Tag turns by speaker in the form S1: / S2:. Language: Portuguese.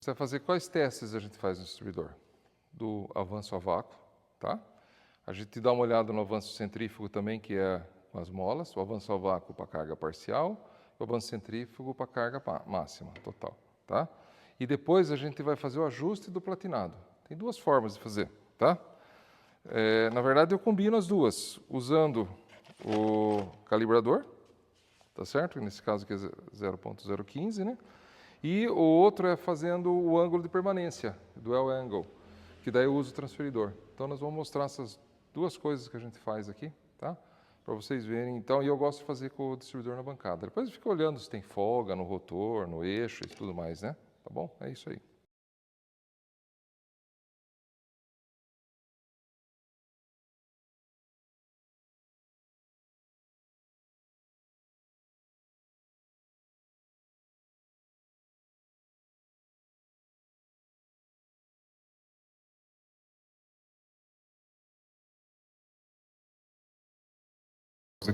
S1: Você vai fazer quais testes a gente faz no distribuidor? Do avanço a vácuo, tá? A gente dá uma olhada no avanço centrífugo também, que é com as molas, o avanço a vácuo para carga parcial, o avanço centrífugo para carga máxima, total, tá? E depois a gente vai fazer o ajuste do platinado. Tem duas formas de fazer, tá? Na verdade, eu combino as duas, usando o calibrador, tá certo? Nesse caso aqui é 0.015, né? E o outro é fazendo o ângulo de permanência, dual angle, que daí eu uso o transferidor. Então, nós vamos mostrar essas duas coisas que a gente faz aqui, tá? Para vocês verem. Então, e eu gosto de fazer com o distribuidor na bancada. Depois fica olhando se tem folga no rotor, no eixo e tudo mais, né? Tá bom? É isso aí.